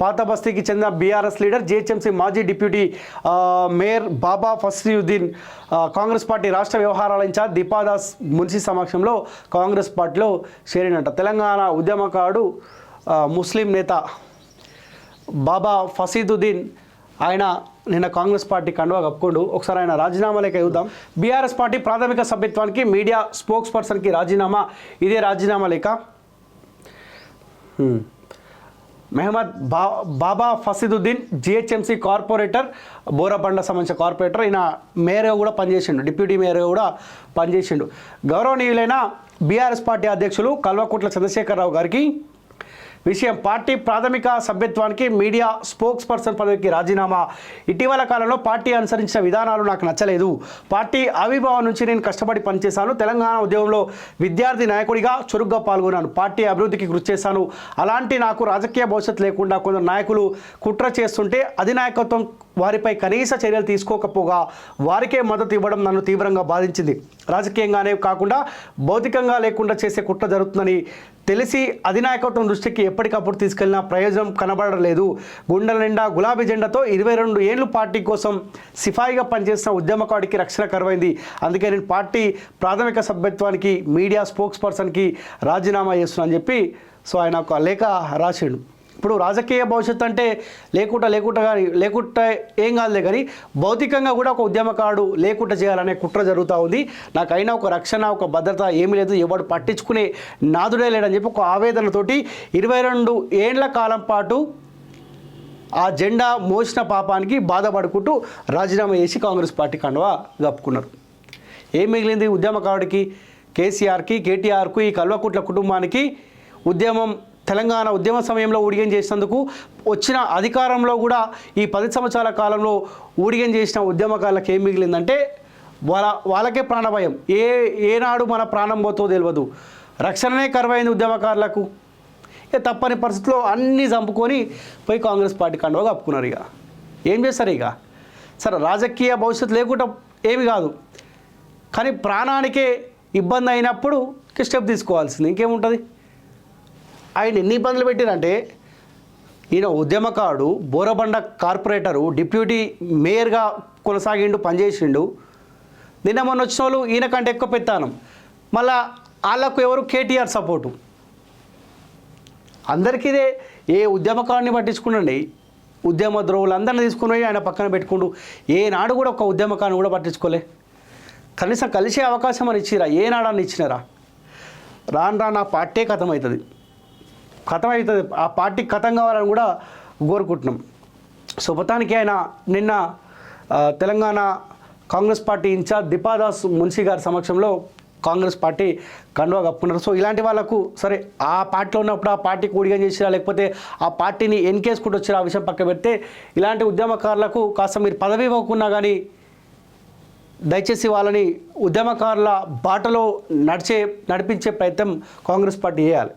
పాత బస్తీకి చెందిన బీఆర్ఎస్ లీడర్ జీహెచ్ఎంసీ మాజీ డిప్యూటీ మేయర్ బాబా ఫస్రీయుద్దీన్ కాంగ్రెస్ పార్టీ రాష్ట్ర వ్యవహారాల ఇన్ఛార్జ్ దీపాదాస్ మున్షి సమక్షంలో కాంగ్రెస్ పార్టీలో చేరినట్ట. తెలంగాణ ఉద్యమకారుడు ముస్లిం నేత బాబా ఫసీదుద్దీన్ ఆయన నిన్న కాంగ్రెస్ పార్టీ కండువా కప్పుకోండు. ఒకసారి ఆయన రాజీనామా లేఖ చూద్దాం. బీఆర్ఎస్ పార్టీ ప్రాథమిక సభ్యత్వానికి మీడియా స్పోక్స్ పర్సన్కి రాజీనామా. ఇదే రాజీనామా లేఖ. మెహమ్మద్ బాబా ఫసీదుద్దీన్ జీహెచ్ఎంసీ కార్పొరేటర్, బోరబండ సంబంధించిన కార్పొరేటర్. ఈయన మేయర్గా కూడా పనిచేసిండు, డిప్యూటీ మేయర్గా కూడా పనిచేసిండు. గౌరవనీయులైన బీఆర్ఎస్ పార్టీ అధ్యక్షులు కల్వకుంట్ల చంద్రశేఖరరావు గారికి విషయం: పార్టీ ప్రాథమిక సభ్యత్వానికి మీడియా స్పోక్స్ పర్సన్ పదవికి రాజీనామా. ఇటీవల కాలంలో పార్టీ అనుసరించిన విధానాలు నాకు నచ్చలేదు. పార్టీ ఆవిర్భావం నుంచి నేను కష్టపడి పనిచేశాను. తెలంగాణ ఉద్యమంలో విద్యార్థి నాయకుడిగా చురుగ్గా పాల్గొన్నాను. పార్టీ అభివృద్ధికి కృషి చేశాను. అలాంటి నాకు రాజకీయ భవిష్యత్తు లేకుండా కొందరు నాయకులు కుట్ర చేస్తుంటే అధినాయకత్వం వారిపై కనీస చర్యలు తీసుకోకపోగా వారికే మద్దతు ఇవ్వడం నన్ను తీవ్రంగా బాధించింది. రాజకీయంగానే కాకుండా భౌతికంగా లేకుండా చేసే కుట్ర జరుగుతుందని తెలిసి అధినాయకత్వం దృష్టికి ఎప్పటికప్పుడు తీసుకెళ్లిన ప్రయోజనం కనబడలేదు. గుండెల నిండా గులాబీ జెండాతో 22 ఏళ్ళు పార్టీ కోసం సిఫాయిగా పనిచేసిన ఉద్యమకాడికి రక్షణ కరువైంది. అందుకే నేను పార్టీ ప్రాథమిక సభ్యత్వానికి మీడియా స్పోక్స్ పర్సన్కి రాజీనామా చేస్తున్నా అని చెప్పి ఆయన ఒక లేఖ రాసిండు. ఇప్పుడు రాజకీయ భవిష్యత్తు అంటే లేకుండా ఏం కాదులే, కానీ భౌతికంగా కూడా ఒక ఉద్యమకారుడు లేకుండా చేయాలనే కుట్ర జరుగుతూ ఉంది. నాకైనా ఒక రక్షణ, ఒక భద్రత ఏమీ లేదు, ఎవడు పట్టించుకునే నాదుడే లేడని చెప్పి ఒక ఆవేదనతోటి 22 ఏండ్ల కాలం పాటు ఆ జెండా మోసిన పాపానికి బాధపడుకుంటూ రాజీనామా చేసి కాంగ్రెస్ పార్టీ కండువా కప్పుకున్నారు. ఏం మిగిలింది ఉద్యమకారుడికి? కేసీఆర్కి, కేటీఆర్కు, ఈ కల్వకుంట్ల కుటుంబానికి తెలంగాణ ఉద్యమ సమయంలో ఊడిగం చేసినందుకు వచ్చిన అధికారంలో కూడా ఈ 10 సంవత్సరాల కాలంలో ఊడిగం చేసిన ఉద్యమకారులకు ఏం మిగిలిందంటే వాళ్ళకే ప్రాణభయం. ఏనాడు మన ప్రాణం పోతో తెలియదు. రక్షణనే కరువైంది ఉద్యమకారులకు. తప్పని పరిస్థితుల్లో అన్నీ చంపుకొని పోయి కాంగ్రెస్ పార్టీ కండువా కప్పుకున్నారు. ఇక ఏం చేస్తారు? ఇక సరే, రాజకీయ భవిష్యత్తు లేకుండా ఏమి కాదు, కానీ ప్రాణానికే ఇబ్బంది అయినప్పుడు స్టెప్ తీసుకోవాల్సింది. ఇంకేముంటుంది? ఆయన ఎన్ని ఇబ్బందులు పెట్టారంటే, ఈయన ఉద్యమకారుడు, బోరబండ కార్పొరేటరు, డిప్యూటీ మేయర్గా కొనసాగిండు, పనిచేసిండు. నిన్న మొన్న వచ్చిన వాళ్ళు ఈయన కంటే ఎక్కువ పెత్తానం. మళ్ళా వాళ్ళకు ఎవరు? కేటీఆర్ సపోర్టు. అందరికీ ఇదే. ఏ ఉద్యమకారుని పట్టించుకుండండి, ఉద్యమ ద్రోవులు అందరిని తీసుకుని ఆయన పక్కన పెట్టుకుంటూ ఏనాడు కూడా ఒక ఉద్యమకారుని కూడా పట్టించుకోలే. కనీసం కలిసే అవకాశం అని ఇచ్చిరా? ఏనాడని ఇచ్చినారా? రాను ఆ పార్టీ కథం అవుతుంది. ఆ పార్టీ కథం కావాలని కూడా కోరుకుంటున్నాం. సో మొత్తానికి ఆయన నిన్న తెలంగాణ కాంగ్రెస్ పార్టీ ఇన్ఛార్జ్ దీపాదాస్ మున్షి గారి సమక్షంలో కాంగ్రెస్ పార్టీ కండువా కప్పుకున్నారు. సో ఇలాంటి వాళ్ళకు సరే, ఆ పార్టీలో ఉన్నప్పుడు ఆ పార్టీకి ఊడిగం చేసిరా, లేకపోతే ఆ పార్టీని ఎన్కేసుకుంటూ వచ్చిరా, ఆ విషయం పక్క పెడితే ఇలాంటి ఉద్యమకారులకు కాస్త మీరు పదవి ఇవ్వకున్నా కానీ దయచేసి వాళ్ళని ఉద్యమకారుల బాటలో నడిపించే ప్రయత్నం కాంగ్రెస్ పార్టీ చేయాలి.